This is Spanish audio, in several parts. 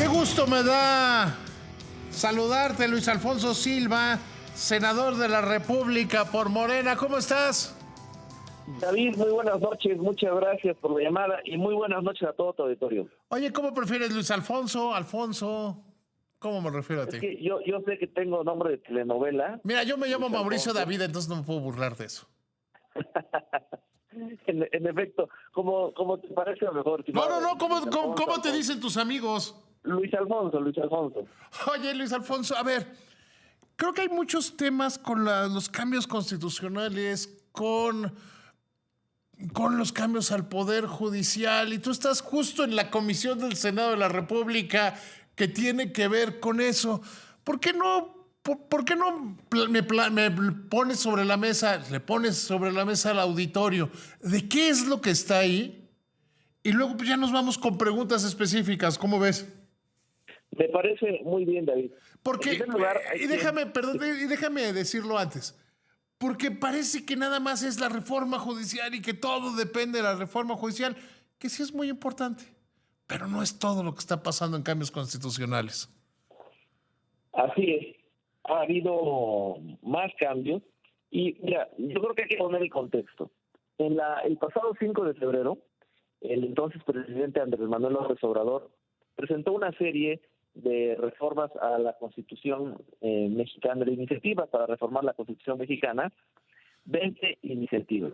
Qué gusto me da saludarte, Luis Alfonso Silva, senador de la República por Morena. ¿Cómo estás? David, muy buenas noches, muchas gracias por la llamada y muy buenas noches a todo tu auditorio. Oye, ¿cómo prefieres, Luis Alfonso? Alfonso, ¿cómo me refiero a Es ti? que yo sé que tengo nombre de telenovela. Mira, yo me llamo Luis Mauricio Alfonso. David, entonces no me puedo burlar de eso. En efecto, ¿cómo te parece mejor? No, estimado ¿cómo, Luis cómo, Alfonso, cómo te Alfonso? dicen tus amigos? Luis Alfonso, Luis Alfonso. Oye, Luis Alfonso, a ver, creo que hay muchos temas con los cambios constitucionales, con los cambios al Poder Judicial, y tú estás justo en la Comisión del Senado de la República que tiene que ver con eso. ¿Por qué no, por qué no me pones sobre la mesa, le pones sobre la mesa al auditorio de qué es lo que está ahí? Y luego pues, ya nos vamos con preguntas específicas, ¿cómo ves? Me parece muy bien, David. Porque, En primer lugar, hay y déjame, perdón, y déjame decirlo antes, porque parece que nada más es la reforma judicial y que todo depende de la reforma judicial, que sí es muy importante, pero no es todo lo que está pasando en cambios constitucionales. Así es, ha habido más cambios y mira, yo creo que hay que poner el contexto. El pasado 5 de febrero, el entonces presidente Andrés Manuel López Obrador presentó una serie de reformas a la Constitución mexicana, de iniciativas para reformar la Constitución mexicana, 20 iniciativas.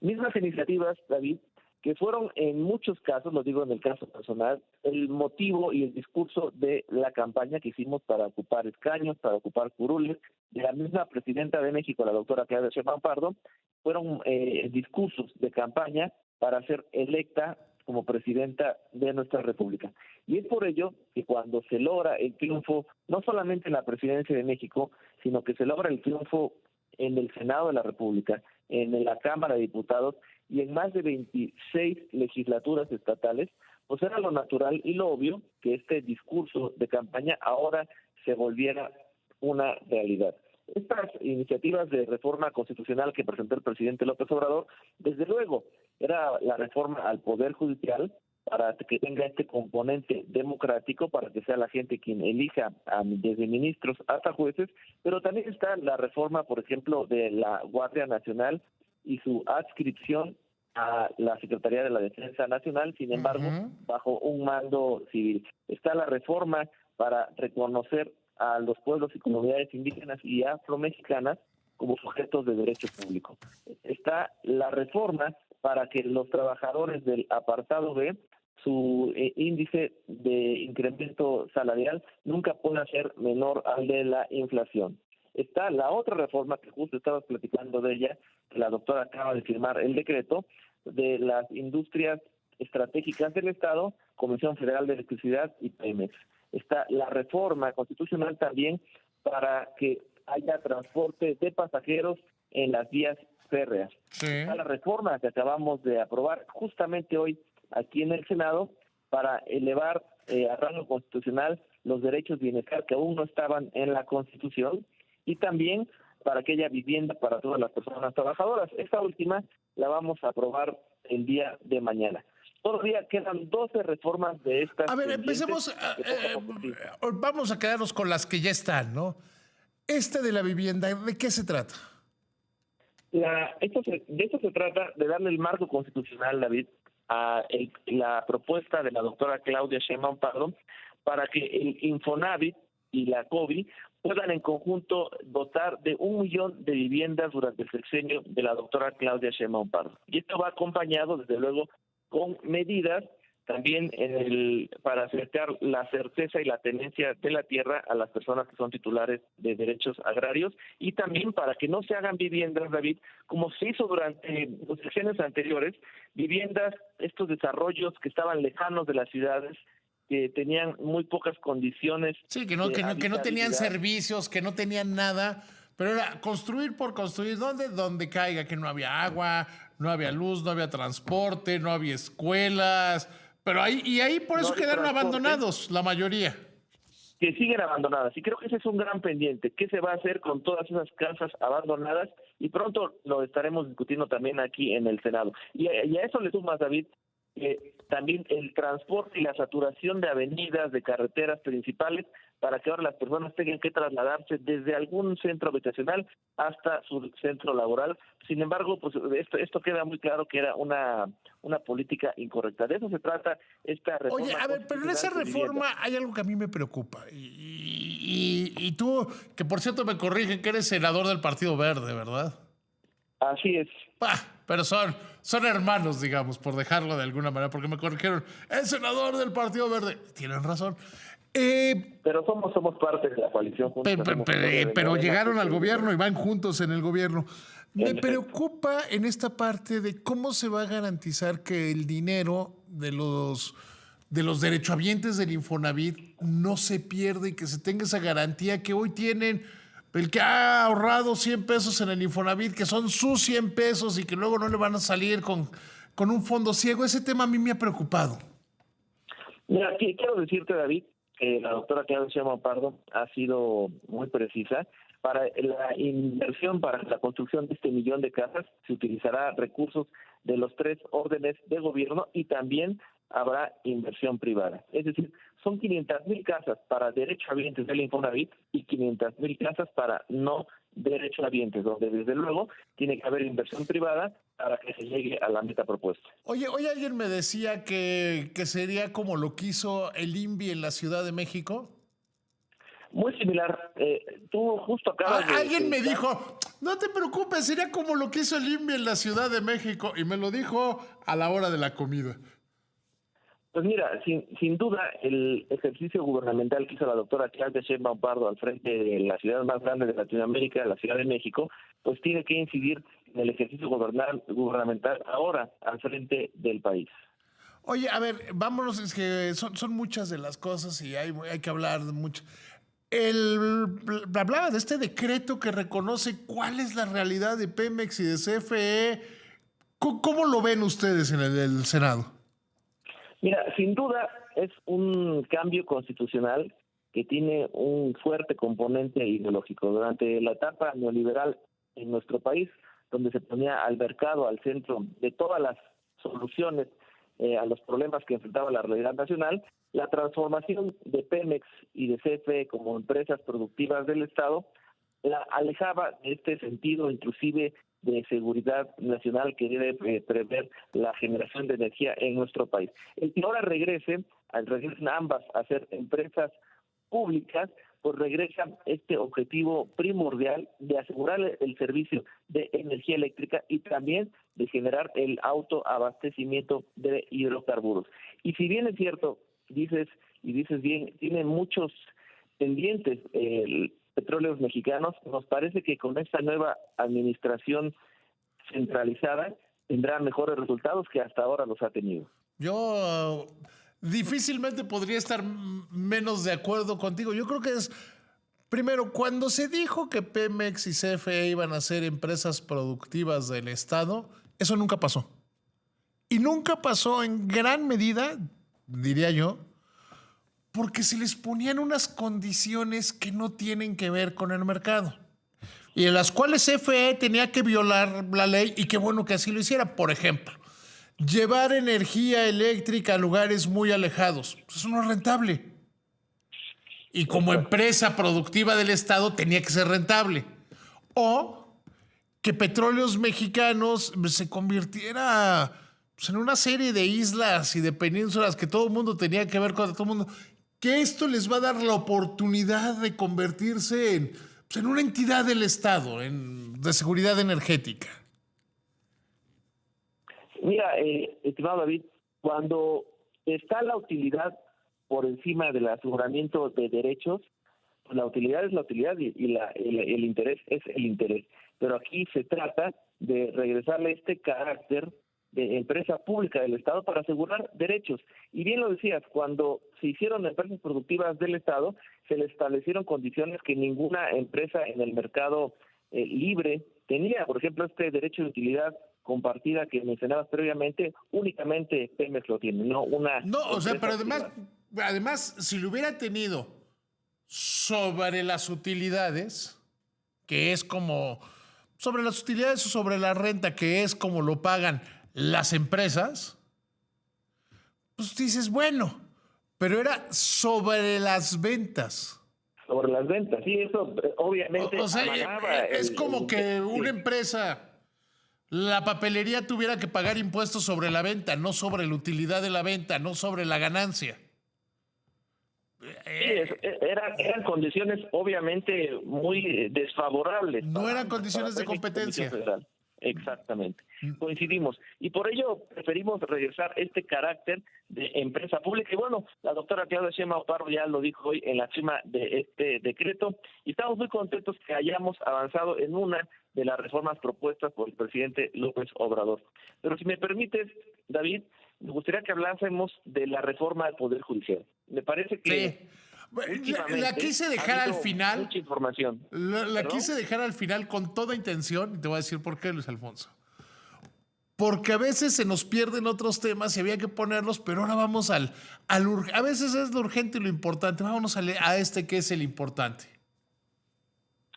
Mismas iniciativas, David, que fueron en muchos casos, lo digo en el caso personal, el motivo y el discurso de la campaña que hicimos para ocupar escaños, para ocupar curules, de la misma presidenta de México, la doctora Claudia Sheinbaum Pardo, fueron discursos de campaña para ser electa como presidenta de nuestra República. Y es por ello que cuando se logra el triunfo, no solamente en la presidencia de México, sino que se logra el triunfo en el Senado de la República, en la Cámara de Diputados y en más de 26 legislaturas estatales, pues era lo natural y lo obvio que este discurso de campaña ahora se volviera una realidad. Estas iniciativas de reforma constitucional que presentó el presidente López Obrador, desde luego, era la reforma al Poder Judicial para que tenga este componente democrático, para que sea la gente quien elija desde ministros hasta jueces, pero también está la reforma, por ejemplo, de la Guardia Nacional y su adscripción a la Secretaría de la Defensa Nacional, sin embargo, bajo un mando civil. Está la reforma para reconocer a los pueblos y comunidades indígenas y afromexicanas como sujetos de derecho público. Está la reforma para que los trabajadores del apartado B, su índice de incremento salarial nunca pueda ser menor al de la inflación. Está la otra reforma que justo estabas platicando de ella, que la doctora acaba de firmar el decreto de las industrias estratégicas del Estado, Comisión Federal de Electricidad y Pemex. Está la reforma constitucional también para que haya transporte de pasajeros en las vías férreas. Sí. Está la reforma que acabamos de aprobar justamente hoy aquí en el Senado para elevar a rango constitucional los derechos de bienestar que aún no estaban en la Constitución y también para que haya vivienda para todas las personas trabajadoras. Esta última la vamos a aprobar el día de mañana. Todavía quedan 12 reformas de estas. A ver, empecemos, vamos a quedarnos con las que ya están, ¿no? De la vivienda, ¿de qué se trata? De esto se trata de darle el marco constitucional, David, a la propuesta de la doctora Claudia Sheinbaum Pardo para que el Infonavit y la COVID puedan en conjunto dotar de 1 millón de viviendas durante el sexenio de la doctora Claudia Sheinbaum Pardo. Y esto va acompañado, desde luego, con medidas también para acercar la certeza y la tenencia de la tierra a las personas que son titulares de derechos agrarios y también para que no se hagan viviendas, David, como se hizo durante los sexenios anteriores, viviendas, estos desarrollos que estaban lejanos de las ciudades, que tenían muy pocas condiciones. Sí, que no tenían servicios, que no tenían nada, pero era construir por construir, donde caiga, que no había agua, no había luz, no había transporte, no había escuelas, pero ahí por eso quedaron abandonados la mayoría. Que siguen abandonadas. Y creo que ese es un gran pendiente. ¿Qué se va a hacer con todas esas casas abandonadas? Y pronto lo estaremos discutiendo también aquí en el Senado. Y a eso le sumas, David, que también el transporte y la saturación de avenidas, de carreteras principales, para que ahora las personas tengan que trasladarse desde algún centro habitacional hasta su centro laboral. Sin embargo, pues esto queda muy claro que era una política incorrecta. De eso se trata esta reforma. Oye, a ver, pero en esa reforma hay algo que a mí me preocupa. Y tú, que por cierto me corrigen que eres senador del Partido Verde, ¿verdad? Así es. Pero son hermanos, digamos, por dejarlo de alguna manera, porque me corrigieron, el senador del Partido Verde. Tienen razón. Pero somos parte de la coalición juntos. Pero llegaron al gobierno y van juntos en el gobierno. Me preocupa en esta parte de cómo se va a garantizar que el dinero de los derechohabientes del Infonavit no se pierde y que se tenga esa garantía que hoy tienen el que ha ahorrado 100 pesos en el Infonavit, que son sus 100 pesos y que luego no le van a salir con un fondo ciego. Ese tema a mí me ha preocupado. Mira, quiero decirte, David, que la doctora Claudia Sheinbaum Pardo ha sido muy precisa. Para la inversión, para la construcción de 1 millón de casas, se utilizará recursos de los 3 órdenes de gobierno y también habrá inversión privada. Es decir, son 500,000 casas para derechohabientes del Infonavit y 500,000 casas para no derechohabientes, donde desde luego tiene que haber inversión privada para que se llegue a la meta propuesta. Oye, hoy alguien me decía que sería como lo que hizo el INVI en la Ciudad de México. Muy similar. Tú justo acabas de... Alguien me dijo, no te preocupes, sería como lo que hizo el INVI en la Ciudad de México. Y me lo dijo a la hora de la comida. Pues mira, sin duda, el ejercicio gubernamental que hizo la doctora Claudia Sheinbaum Pardo al frente de la ciudad más grande de Latinoamérica, la Ciudad de México, pues tiene que incidir en el ejercicio gubernamental ahora al frente del país. Oye, a ver, vámonos, es que son muchas de las cosas y hay que hablar de mucho. Hablaba de este decreto que reconoce cuál es la realidad de Pemex y de CFE. ¿Cómo lo ven ustedes en el Senado? Mira, sin duda es un cambio constitucional que tiene un fuerte componente ideológico. Durante la etapa neoliberal en nuestro país, donde se ponía al mercado al centro de todas las soluciones a los problemas que enfrentaba la realidad nacional, la transformación de Pemex y de CFE como empresas productivas del Estado la alejaba de este sentido inclusive de seguridad nacional que debe prever la generación de energía en nuestro país. El que ahora regresen ambas a ser empresas públicas, pues regresa este objetivo primordial de asegurar el servicio de energía eléctrica y también de generar el autoabastecimiento de hidrocarburos. Y si bien es cierto, dices bien, tiene muchos pendientes petróleos mexicanos, nos parece que con esta nueva administración centralizada tendrá mejores resultados que hasta ahora los ha tenido. Yo difícilmente podría estar menos de acuerdo contigo. Yo creo que primero, cuando se dijo que Pemex y CFE iban a ser empresas productivas del Estado, eso nunca pasó. Y nunca pasó en gran medida, diría yo, porque se les ponían unas condiciones que no tienen que ver con el mercado y en las cuales CFE tenía que violar la ley y qué bueno que así lo hiciera. Por ejemplo, llevar energía eléctrica a lugares muy alejados. Eso no es rentable. Y como empresa productiva del Estado tenía que ser rentable. O que Petróleos Mexicanos se convirtiera en una serie de islas y de penínsulas que todo el mundo tenía que ver con todo el mundo. Que esto les va a dar la oportunidad de convertirse en una entidad del Estado, de seguridad energética. Mira, estimado David, cuando está la utilidad por encima del aseguramiento de derechos, pues la utilidad es la utilidad y el interés es el interés. Pero aquí se trata de regresarle este carácter de empresa pública del Estado para asegurar derechos. Y bien lo decías, cuando se hicieron empresas productivas del Estado, se le establecieron condiciones que ninguna empresa en el mercado libre tenía. Por ejemplo, este derecho de utilidad compartida que mencionabas previamente, únicamente Pemex lo tiene, no una... No, o sea, pero además, si lo hubiera tenido sobre las utilidades, que es como... sobre las utilidades o sobre la renta, que es como lo pagan las empresas, pues dices, bueno, pero era sobre las ventas. Sobre las ventas, sí, eso obviamente O sea, amarraba es como que sí. una empresa, la papelería tuviera que pagar impuestos sobre la venta, no sobre la utilidad de la venta, no sobre la ganancia. Sí, eran condiciones obviamente muy desfavorables No para eran ambas, para condiciones de Pemex y Comisión competencia. Federal. Exactamente. Coincidimos. Y por ello preferimos regresar este carácter de empresa pública. Y bueno, la doctora Claudia Sheinbaum Pardo ya lo dijo hoy en la firma de este decreto. Y estamos muy contentos que hayamos avanzado en una de las reformas propuestas por el presidente López Obrador. Pero si me permites, David, me gustaría que hablásemos de la reforma del Poder Judicial. Me parece Sí. que La últimamente quise ha dejar al habido final. mucha información. La ¿Perdón? quise dejar al final con toda intención. Y te voy a decir por qué, Luis Alfonso. Porque a veces se nos pierden otros temas y había que ponerlos, pero ahora vamos a veces es lo urgente y lo importante. Vámonos a este que es el importante.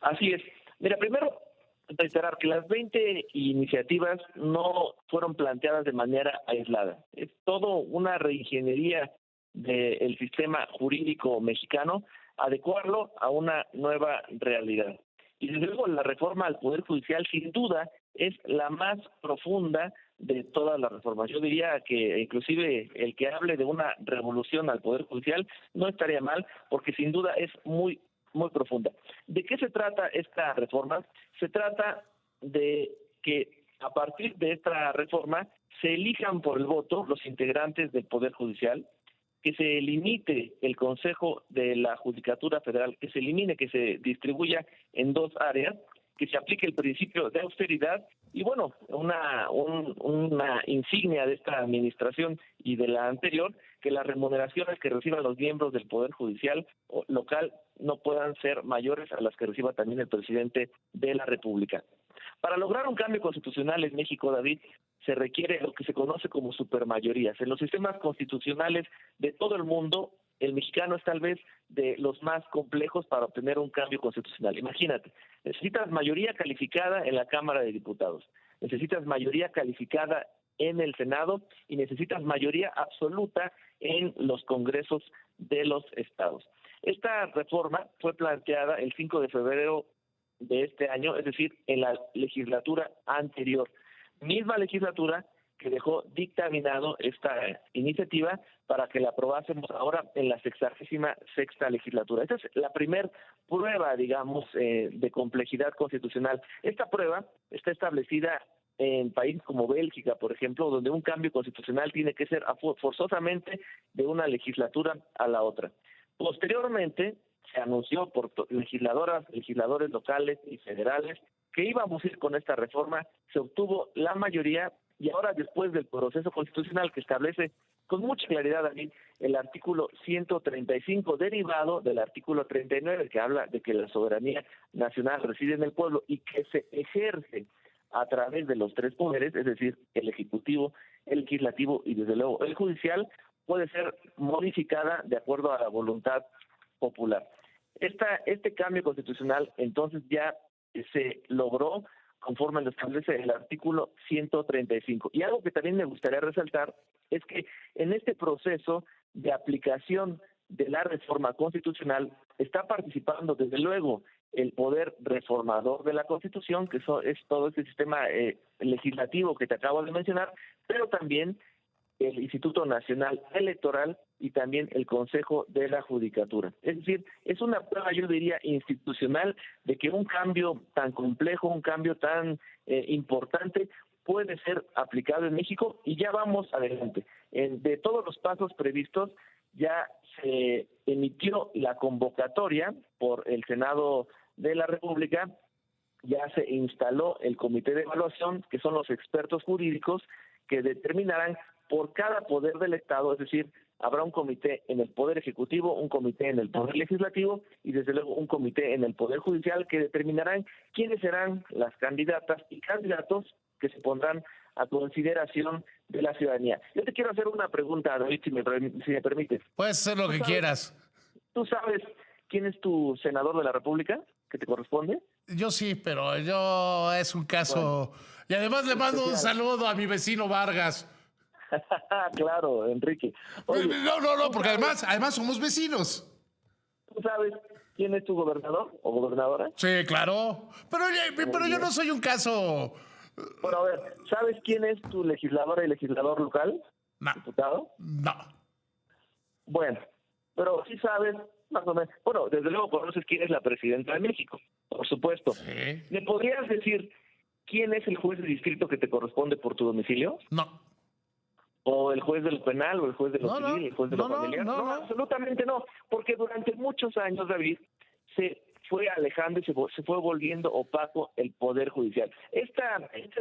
Así es. Mira, primero reiterar que las 20 iniciativas no fueron planteadas de manera aislada. Es todo una reingeniería del sistema jurídico mexicano, adecuarlo a una nueva realidad. Y desde luego la reforma al Poder Judicial sin duda es la más profunda de todas las reformas. Yo diría que inclusive el que hable de una revolución al Poder Judicial no estaría mal, porque sin duda es muy profunda. ¿De qué se trata esta reforma? Se trata de que a partir de esta reforma se elijan por el voto los integrantes del Poder Judicial, que se limite el Consejo de la Judicatura Federal, que se elimine, que se distribuya en dos áreas, que se aplique el principio de austeridad y bueno, una insignia de esta administración y de la anterior, que las remuneraciones que reciban los miembros del Poder Judicial local no puedan ser mayores a las que reciba también el presidente de la República. Para lograr un cambio constitucional en México, David, se requiere lo que se conoce como supermayorías. En los sistemas constitucionales de todo el mundo, el mexicano es tal vez de los más complejos para obtener un cambio constitucional. Imagínate, necesitas mayoría calificada en la Cámara de Diputados, necesitas mayoría calificada en el Senado y necesitas mayoría absoluta en los congresos de los estados. Esta reforma fue planteada el 5 de febrero de este año, es decir, en la legislatura anterior, misma legislatura que dejó dictaminado esta iniciativa para que la aprobásemos ahora en la 66ª legislatura. Esta es la primer prueba, digamos, de complejidad constitucional. Esta prueba está establecida en países como Bélgica, por ejemplo, donde un cambio constitucional tiene que ser forzosamente de una legislatura a la otra. Posteriormente, se anunció por legisladoras, legisladores locales y federales que íbamos a ir con esta reforma, se obtuvo la mayoría y ahora después del proceso constitucional que establece con mucha claridad David, el artículo 135 derivado del artículo 39 que habla de que la soberanía nacional reside en el pueblo y que se ejerce a través de los tres poderes, es decir, el ejecutivo, el legislativo y desde luego el judicial, puede ser modificada de acuerdo a la voluntad popular. Este cambio constitucional entonces ya se logró conforme lo establece el artículo 135. Y algo que también me gustaría resaltar es que en este proceso de aplicación de la reforma constitucional está participando desde luego el poder reformador de la Constitución, que es todo este sistema legislativo que te acabo de mencionar, pero también el Instituto Nacional Electoral y también el Consejo de la Judicatura. Es decir, es una prueba, yo diría, institucional de que un cambio tan complejo, un cambio tan importante puede ser aplicado en México y ya vamos adelante. De todos los pasos previstos, ya se emitió la convocatoria por el Senado de la República, ya se instaló el comité de evaluación, que son los expertos jurídicos que determinarán por cada poder del Estado, es decir, habrá un comité en el Poder Ejecutivo, un comité en el Poder Legislativo y desde luego un comité en el Poder Judicial que determinarán quiénes serán las candidatas y candidatos que se pondrán a consideración de la ciudadanía. Yo te quiero hacer una pregunta, David, si me permites. Puedes hacer lo que quieras. ¿Tú sabes quién es tu senador de la República que te corresponde? Yo sí, pero yo es un caso... Bueno, y además le mando un especial. saludo a mi vecino Vargas. Claro, Enrique. Oye, No, porque además somos vecinos. ¿tú sabes quién es tu gobernador o gobernadora? Sí, claro. Pero yo no soy un caso. Bueno, a ver, ¿sabes quién es tu legisladora y legislador local? No, ¿Diputado? no. Bueno, pero sí sabes, más o menos. Bueno, desde luego conoces quién es la presidenta de México, por supuesto. Sí. ¿Me podrías decir quién es el juez de distrito que te corresponde por tu domicilio? No. ¿O el juez de lo penal, o el juez de lo civil, el juez de lo familiar? No. Absolutamente no, porque durante muchos años, David, se fue alejando y se fue volviendo opaco el Poder Judicial. Este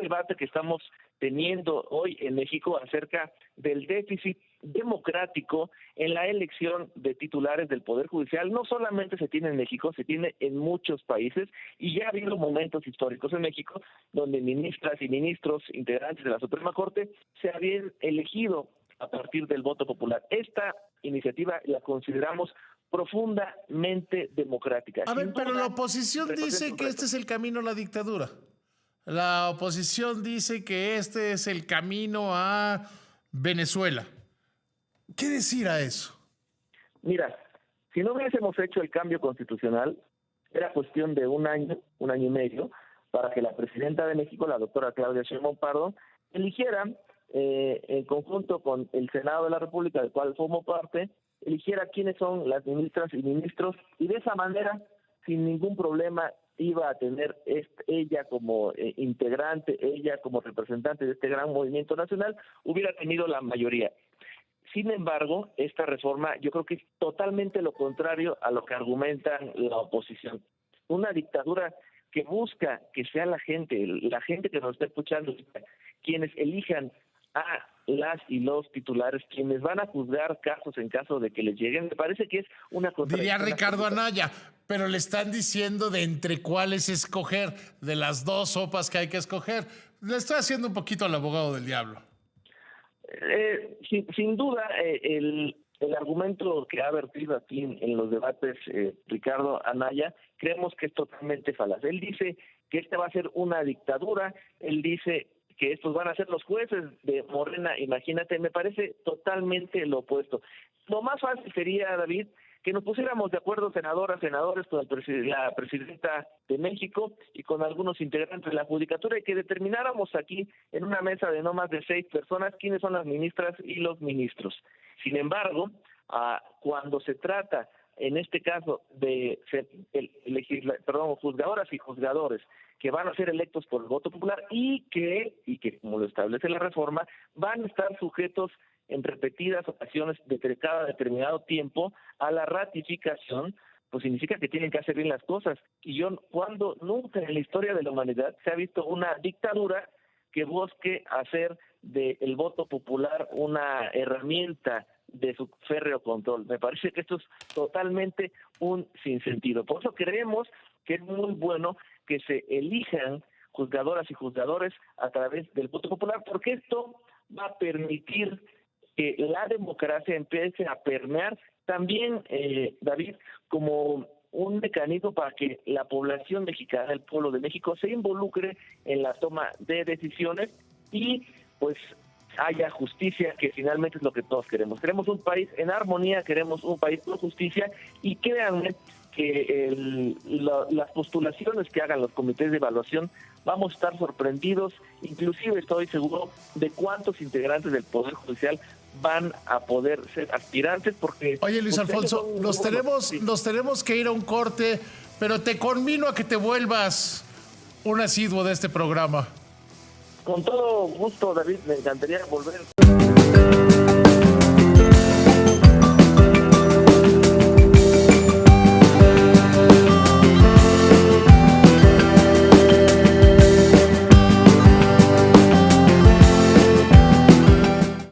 debate que estamos teniendo hoy en México acerca del déficit democrático en la elección de titulares del Poder Judicial no solamente se tiene en México, se tiene en muchos países, y ya ha habido momentos históricos en México donde ministras y ministros integrantes de la Suprema Corte se habían elegido a partir del voto popular. Esta iniciativa la consideramos profundamente democrática. A ver, Sin pero duda, la oposición dice un que reto. este es el camino a la dictadura. La oposición dice que este es el camino a Venezuela. ¿Qué decir a eso? Mira, si no hubiésemos hecho el cambio constitucional, era cuestión de un año y medio, para que la presidenta de México, la doctora Claudia Sheinbaum Pardo, eligiera, en conjunto con el Senado de la República, del cual formo parte, eligiera quiénes son las ministras y ministros, y de esa manera, sin ningún problema, iba a tener ella como integrante, ella como representante de este gran movimiento nacional, hubiera tenido la mayoría. Sin embargo, esta reforma yo creo que es totalmente lo contrario a lo que argumentan la oposición. Una dictadura que busca que sea la gente que nos está escuchando, quienes elijan a las y los titulares, quienes van a juzgar casos en caso de que les lleguen. Me parece que es una Diría contradicción. Ricardo Anaya, pero le están diciendo de entre cuáles escoger, de las dos sopas que hay que escoger. Le estoy haciendo un poquito al abogado del diablo. Sin duda, el argumento que ha vertido aquí en los debates Ricardo Anaya, creemos que es totalmente falaz. Él dice que esta va a ser una dictadura, él dice que estos van a ser los jueces de Morena. Imagínate, me parece totalmente lo opuesto. Lo más fácil sería, David, que nos pusiéramos de acuerdo senadores con la presidenta de México y con algunos integrantes de la judicatura, y que determináramos aquí en una mesa de no más de 6 personas quiénes son las ministras y los ministros. Sin embargo, cuando se trata, en este caso, de juzgadoras y juzgadores que van a ser electos por el voto popular y que, como lo establece la reforma, van a estar sujetos en repetidas ocasiones de cada determinado tiempo a la ratificación, pues significa que tienen que hacer bien las cosas. Y cuando nunca en la historia de la humanidad se ha visto una dictadura que busque hacer del voto popular una herramienta de su férreo control. Me parece que esto es totalmente un sinsentido. Por eso creemos que es muy bueno que se elijan juzgadoras y juzgadores a través del voto popular, porque esto va a permitir que la democracia empiece a permear también, David, como un mecanismo para que la población mexicana, el pueblo de México, se involucre en la toma de decisiones y pues haya justicia, que finalmente es lo que todos queremos. Queremos un país en armonía, queremos un país con justicia, y créanme que las postulaciones que hagan los comités de evaluación, vamos a estar sorprendidos, inclusive estoy seguro de cuántos integrantes del Poder Judicial van a poder ser aspirantes, porque... Oye, Luis Alfonso, nos tenemos que ir a un corte, pero te conmino a que te vuelvas un asiduo de este programa. Con todo gusto, David, me encantaría volver.